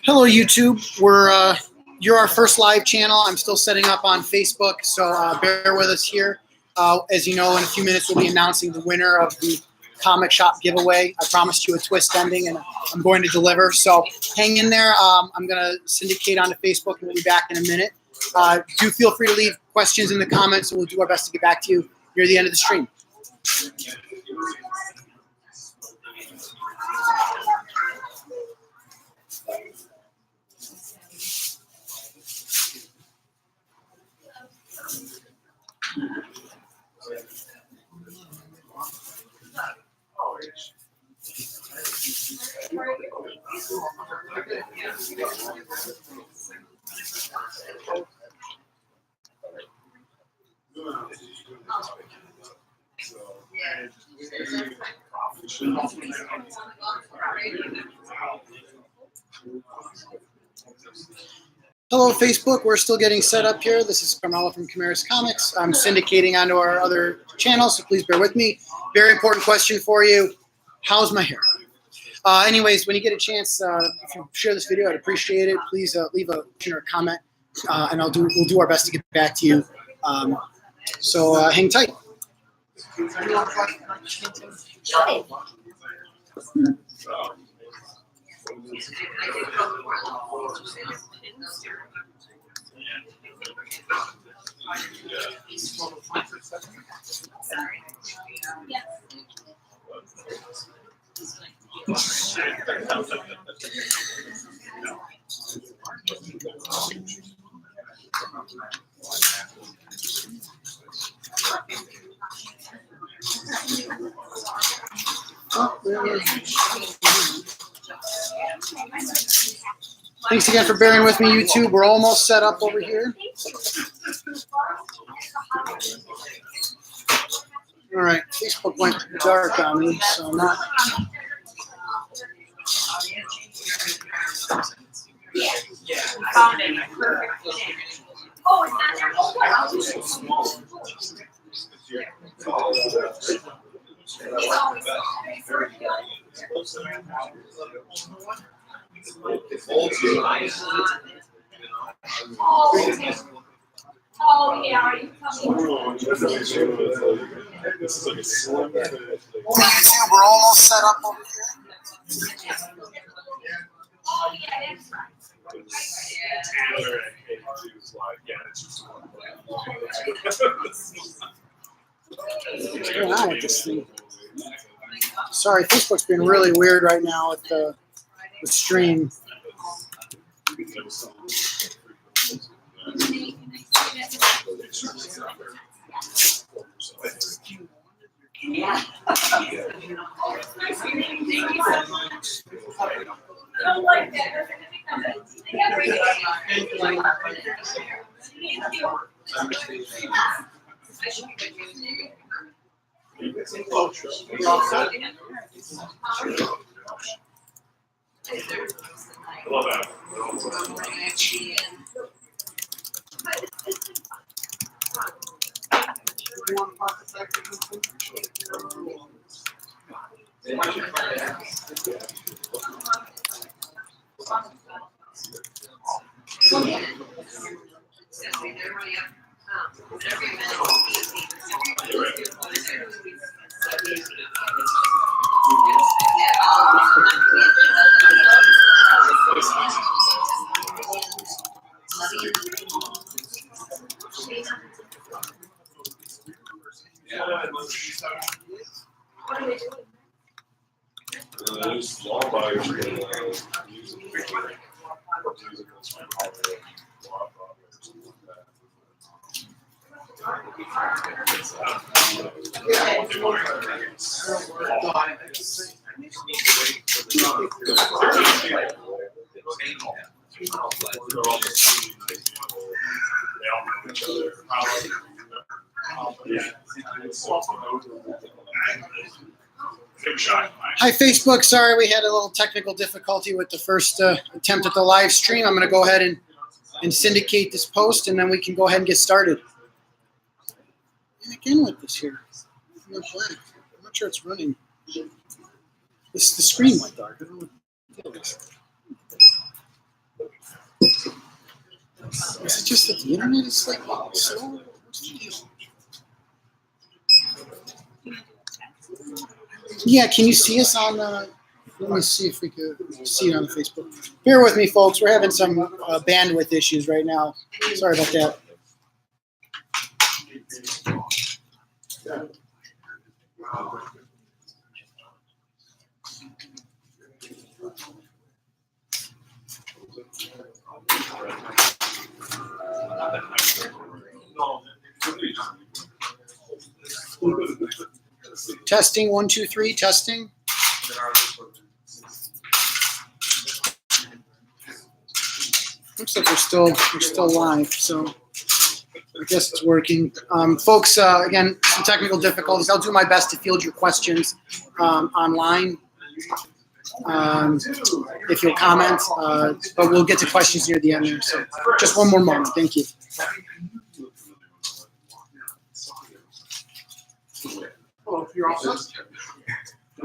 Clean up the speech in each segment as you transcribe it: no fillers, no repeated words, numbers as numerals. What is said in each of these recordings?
Hello, YouTube. You're our first live channel. I'm still setting up on Facebook, so bear with us here. As you know, in a few minutes, we'll be announcing the winner of the comic shop giveaway. I promised you a twist ending, and I'm going to deliver. So hang in there. I'm going to syndicate onto Facebook, and we'll be back in a minute. Do feel free to leave questions in the comments, and we'll do our best to get back to you near the end of the stream. Hello, Facebook. We're still getting set up here. This is Carmelo from Chimeras Comics. I'm syndicating onto our other channel, so please bear with me. Very important question for you. How's my hair? Anyways, when you get a chance, if you share this video, I'd appreciate it. Please leave a question or a comment, and we'll do our best to get back to you. So hang tight. Thanks again for bearing with me, YouTube. We're almost set up over here. All right, Facebook went dark on me, so I'm not. Found it. Oh, it's not there. Oh, wow. Oh, yeah. Are you coming? YouTube, we're almost set up over here. Oh, yeah, that's right. What's going on with this thing? Sorry, Facebook's been really weird right now with the stream. Yeah. I don't like that. Hi, Facebook. Sorry, we had a little technical difficulty with the first attempt at the live stream. I'm going to go ahead and syndicate this post, and then we can go ahead and get started. And again with this here. I'm not sure it's running. The screen went dark. I don't know what it is. Is it just that the internet is like slow? What's the deal? Yeah, can you see us on let me see if we could see it on Facebook. Bear with me, folks. We're having some bandwidth issues right now. Sorry about that. Testing, 1, 2, 3, testing. Looks like we're still live, so I guess it's working. Folks, again, some technical difficulties. I'll do my best to field your questions online. If you'll comment, but we'll get to questions near the end there. So just one more moment. Thank you. Hello, you're all set? I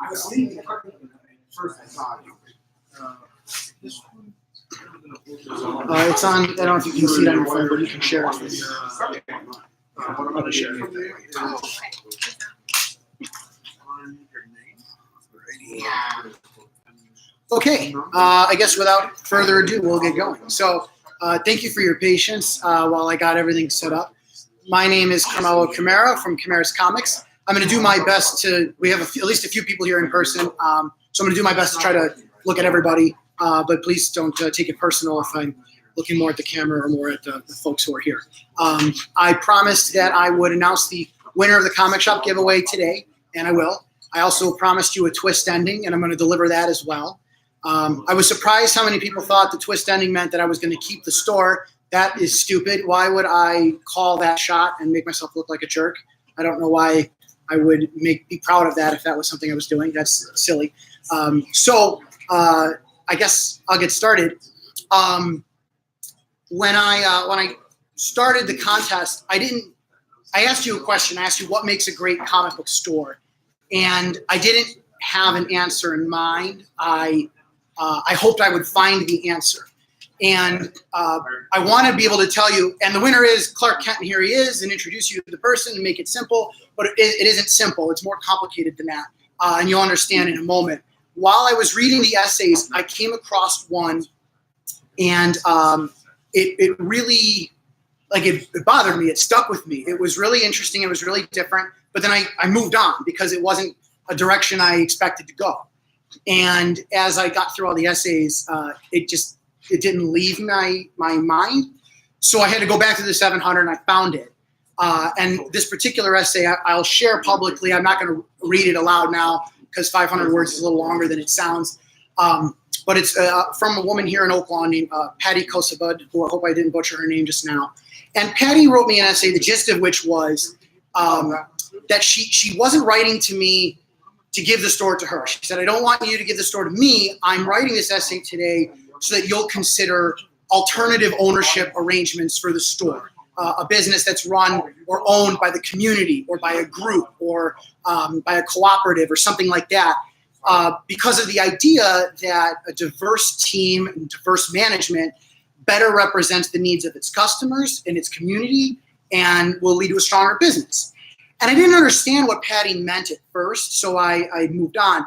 was leaving the first I saw you. It's on. I don't know if you can see it on your phone, but you can share it. I'm going to share it. Okay. I guess without further ado, we'll get going. So, thank you for your patience while I got everything set up. My name is Carmelo Camara from Camara's Comics. I'm going to do my best to. We have at least a few people here in person, so I'm going to do my best to try to look at everybody. But please don't take it personal if I'm looking more at the camera or more at the folks who are here. I promised that I would announce the winner of the Comic Shop giveaway today, and I will. I also promised you a twist ending, and I'm going to deliver that as well. I was surprised how many people thought the twist ending meant that I was going to keep the store. That is stupid. Why would I call that shot and make myself look like a jerk? I don't know why I would be proud of that if that was something I was doing. That's silly. I guess I'll get started. When I started the contest, I asked you a question. I asked you what makes a great comic book store, and I didn't have an answer in mind. I hoped I would find the answer, and I want to be able to tell you. And the winner is Clark Kent, and here he is, and introduce you to the person and make it simple. But it isn't simple. It's more complicated than that, and you'll understand in a moment. While I was reading the essays, I came across one, and it really, it bothered me. It stuck with me. It was really interesting. It was really different. But then I moved on because it wasn't a direction I expected to go. And as I got through all the essays, it didn't leave my mind. So I had to go back to the 700, and I found it. And this particular essay, I'll share publicly. I'm not going to read it aloud now, because 500 words is a little longer than it sounds. But it's from a woman here in Oaklawn named Patty Kosabud, who I hope I didn't butcher her name just now. And Patty wrote me an essay, the gist of which was that she wasn't writing to me to give the store to her. She said, I don't want you to give the store to me. I'm writing this essay today so that you'll consider alternative ownership arrangements for the store. A business that's run or owned by the community or by a group or by a cooperative or something like that, because of the idea that a diverse team and diverse management better represents the needs of its customers and its community and will lead to a stronger business. And I didn't understand what Patty meant at first, so I moved on.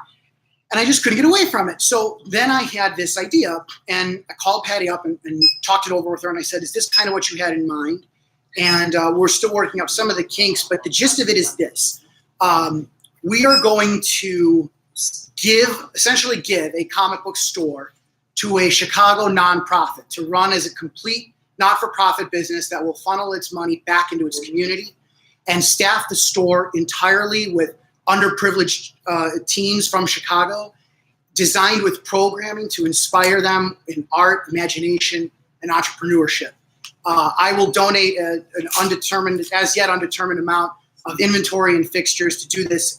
And I just couldn't get away from it. So then I had this idea, and I called Patty up and talked it over with her, and I said, is this kind of what you had in mind? And we're still working up some of the kinks, but the gist of it is this. We are going to essentially give a comic book store to a Chicago nonprofit to run as a complete not-for-profit business that will funnel its money back into its community and staff the store entirely with underprivileged teens from Chicago, designed with programming to inspire them in art, imagination, and entrepreneurship. I will donate an as yet undetermined amount of inventory and fixtures to do this,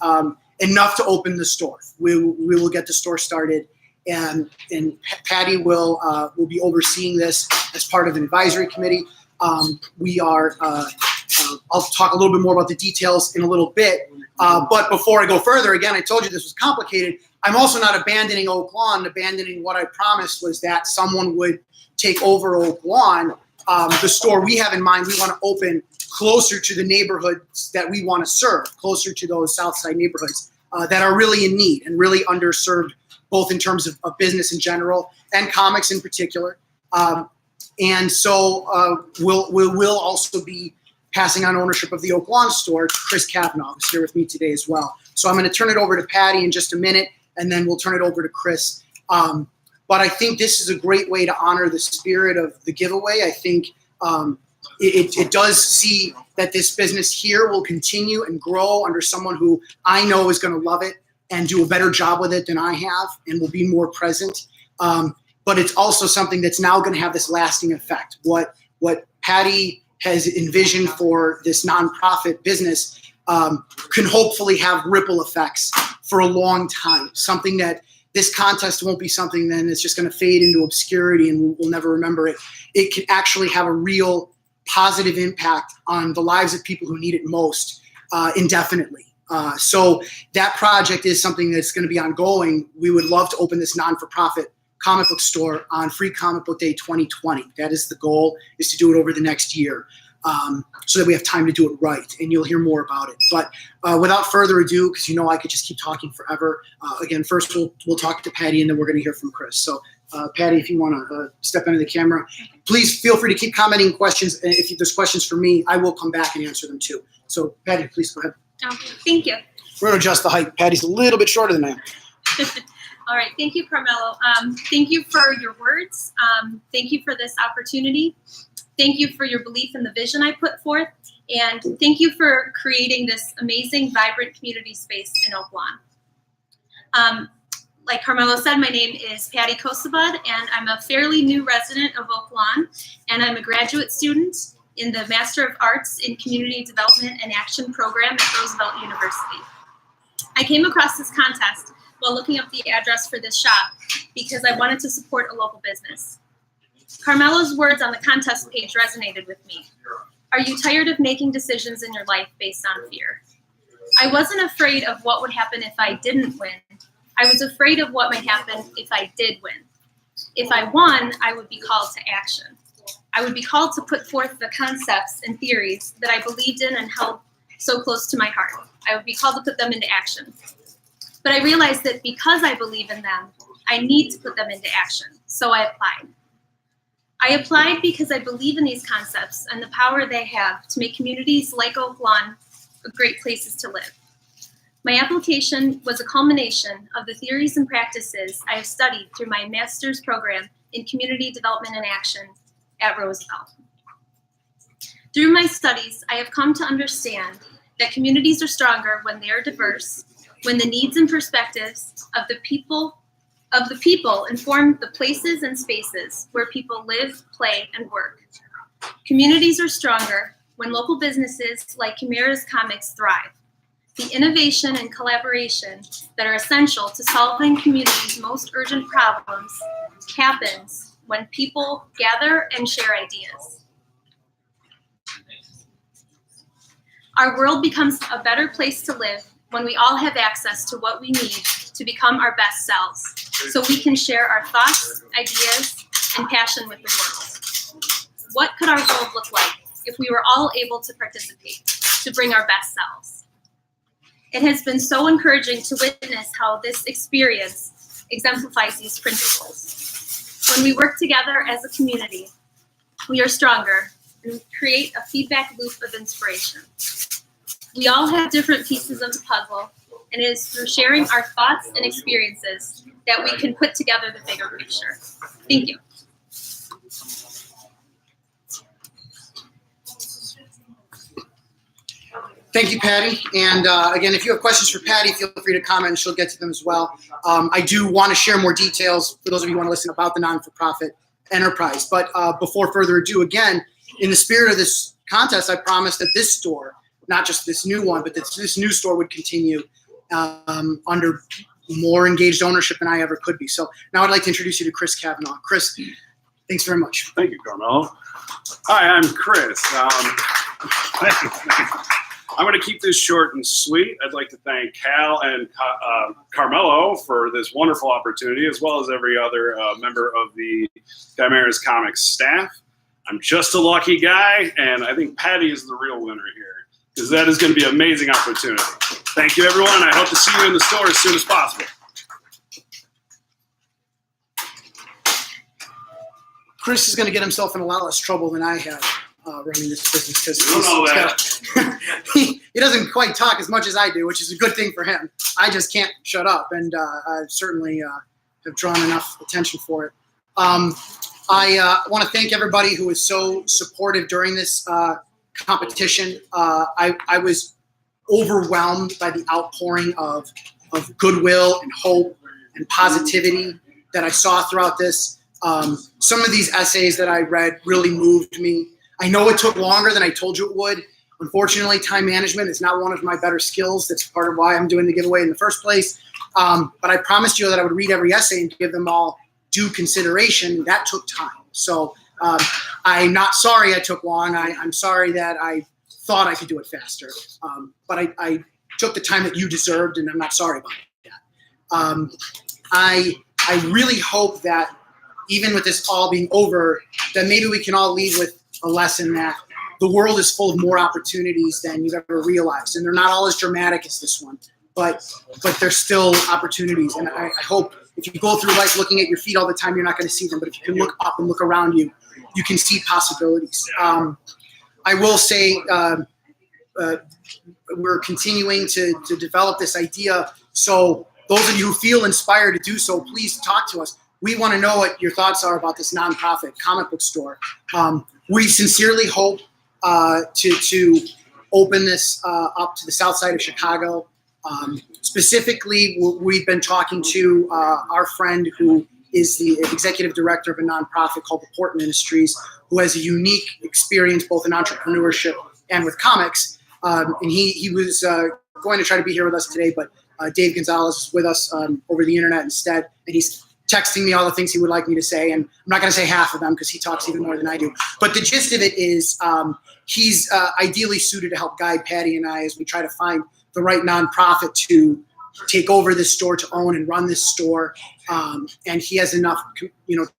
enough to open the store. We will get the store started, and Patty will be overseeing this as part of an advisory committee. I'll talk a little bit more about the details in a little bit, But before I go further, again, I told you this was complicated. I'm also not abandoning Oak Lawn. Abandoning what I promised was that someone would take over Oak Lawn. The store we have in mind, we want to open closer to the neighborhoods that we want to serve, closer to those South Side neighborhoods that are really in need and really underserved, both in terms of business in general and comics in particular. And so we'll also be passing on ownership of the Oak Lawn store to Chris Kavanaugh, who's here with me today as well. So I'm going to turn it over to Patty in just a minute, and then we'll turn it over to Chris. But I think this is a great way to honor the spirit of the giveaway. I think it does see that this business here will continue and grow under someone who I know is going to love it and do a better job with it than I have and will be more present. But it's also something that's now going to have this lasting effect. What Patty has envisioned for this nonprofit business can hopefully have ripple effects for a long time. Something that this contest won't be something then that's just going to fade into obscurity and we'll never remember it. It can actually have a real positive impact on the lives of people who need it most indefinitely. So that project is something that's going to be ongoing. We would love to open this non-for-profit comic book store on Free Comic Book Day 2020. That is the goal, is to do it over the next year so that we have time to do it right, and you'll hear more about it. But without further ado, because you know I could just keep talking forever, again, first we'll talk to Patty, and then we're going to hear from Chris. So Patty, if you want to step into the camera, please feel free to keep commenting questions. And if there's questions for me, I will come back and answer them too. So Patty, please go ahead. Okay, thank you. We're going to adjust the height. Patty's a little bit shorter than I am. All right, thank you, Carmelo. Thank you for your words. Thank you for this opportunity. Thank you for your belief in the vision I put forth. And thank you for creating this amazing, vibrant community space in Oak Lawn. Like Carmelo said, my name is Patty Kosabud, and I'm a fairly new resident of Oak Lawn, and I'm a graduate student in the Master of Arts in Community Development and Action program at Roosevelt University. I came across this contest while looking up the address for this shop because I wanted to support a local business. Carmelo's words on the contest page resonated with me. Are you tired of making decisions in your life based on fear? I wasn't afraid of what would happen if I didn't win. I was afraid of what might happen if I did win. If I won, I would be called to action. I would be called to put forth the concepts and theories that I believed in and held so close to my heart. I would be called to put them into action. But I realized that because I believe in them, I need to put them into action. So I applied. I applied because I believe in these concepts and the power they have to make communities like Oak Lawn great places to live. My application was a culmination of the theories and practices I have studied through my master's program in community development and action at Roosevelt. Through my studies, I have come to understand that communities are stronger when they are diverse, when the needs and perspectives of the people inform the places and spaces where people live, play, and work. Communities are stronger when local businesses like Chimera's Comics thrive. The innovation and collaboration that are essential to solving communities' most urgent problems happens when people gather and share ideas. Our world becomes a better place to live when we all have access to what we need to become our best selves, so we can share our thoughts, ideas, and passion with the world. What could our world look like if we were all able to participate, to bring our best selves? It has been so encouraging to witness how this experience exemplifies these principles. When we work together as a community, we are stronger and we create a feedback loop of inspiration. We all have different pieces of the puzzle, and it is through sharing our thoughts and experiences that we can put together the bigger picture. Thank you. Thank you, Patty. And again, if you have questions for Patty, feel free to comment and she'll get to them as well. I do want to share more details for those of you who want to listen about the non-for-profit enterprise. But before further ado, again, in the spirit of this contest, I promised that this store, not just this new one, but that this new store would continue under more engaged ownership than I ever could be. So now I'd like to introduce you to Chris Kavanaugh. Chris, thanks very much. Thank you, Carmelo. Hi, I'm Chris. Thank you. I'm going to keep this short and sweet. I'd like to thank Cal and Carmelo for this wonderful opportunity, as well as every other member of the Chimeras Comics staff. I'm just a lucky guy, and I think Patty is the real winner here, because that is going to be an amazing opportunity. Thank you, everyone. I hope to see you in the store as soon as possible. Chris is going to get himself in a lot less trouble than I have running this business, because he doesn't quite talk as much as I do, which is a good thing for him. I just can't shut up, and I certainly have drawn enough attention for it. I want to thank everybody who was so supportive during this competition. I was overwhelmed by the outpouring of goodwill and hope and positivity that I saw throughout this. Some of these essays that I read really moved me. I know it took longer than I told you it would. Unfortunately, time management is not one of my better skills. That's part of why I'm doing the giveaway in the first place. But I promised you that I would read every essay and give them all due consideration. That took time. So I'm not sorry I took long. I'm sorry that I thought I could do it faster. But I took the time that you deserved, and I'm not sorry about that. I really hope that even with this all being over, that maybe we can all leave with a lesson that the world is full of more opportunities than you've ever realized. And they're not all as dramatic as this one, but they're still opportunities. And I hope if you go through life looking at your feet all the time, you're not going to see them. But if you can look up and look around you, you can see possibilities. I will say we're continuing to develop this idea. So those of you who feel inspired to do so, please talk to us. We want to know what your thoughts are about this nonprofit comic book store. We sincerely hope to open this up to the south side of Chicago. Specifically, we've been talking to our friend who is the executive director of a nonprofit called the Port Ministries, who has a unique experience both in entrepreneurship and with comics. And he was going to try to be here with us today, but Dave Gonzalez is with us over the internet instead, and he's texting me all the things he would like me to say, and I'm not going to say half of them because he talks even more than I do. But the gist of it is he's ideally suited to help guide Patty and I as we try to find the right nonprofit to take over this store, to own and run this store. And he has enough,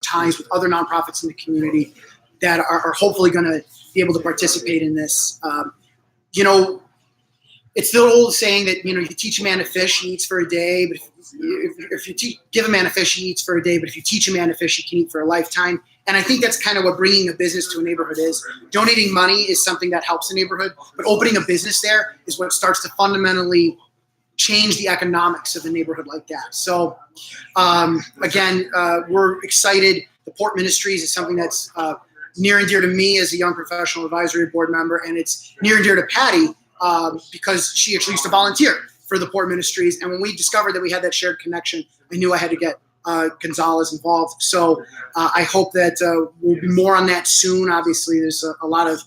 ties with other nonprofits in the community that are hopefully going to be able to participate in this. It's the old saying that, you teach a man to fish, he eats for a day. But if you give a man a fish, he eats for a day. But if you teach a man to fish, he can eat for a lifetime. And I think that's kind of what bringing a business to a neighborhood is. Donating money is something that helps a neighborhood. But opening a business there is what starts to fundamentally change the economics of a neighborhood like that. So, again, we're excited. The Port Ministries is something that's near and dear to me as a young professional advisory board member. And it's near and dear to Patty because she actually used to volunteer for the Port Ministries. And when we discovered that we had that shared connection, I knew I had to get Gonzalez involved. So I hope that we'll be more on that soon. Obviously, there's a lot of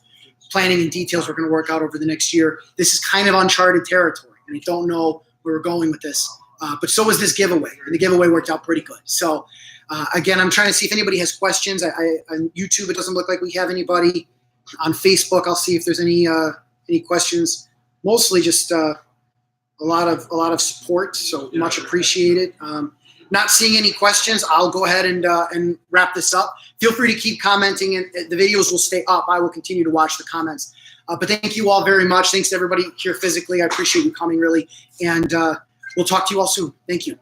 planning and details we're going to work out over the next year. This is kind of uncharted territory, and I don't know where we're going with this. But so was this giveaway, and the giveaway worked out pretty good. So again, I'm trying to see if anybody has questions. On YouTube, it doesn't look like we have anybody. On Facebook, I'll see if there's any questions. Mostly just a lot of support, so much appreciated. Not seeing any questions, I'll go ahead and wrap this up. Feel free to keep commenting, and the videos will stay up. I will continue to watch the comments. But thank you all very much. Thanks to everybody here physically. I appreciate you coming, really. And we'll talk to you all soon. Thank you.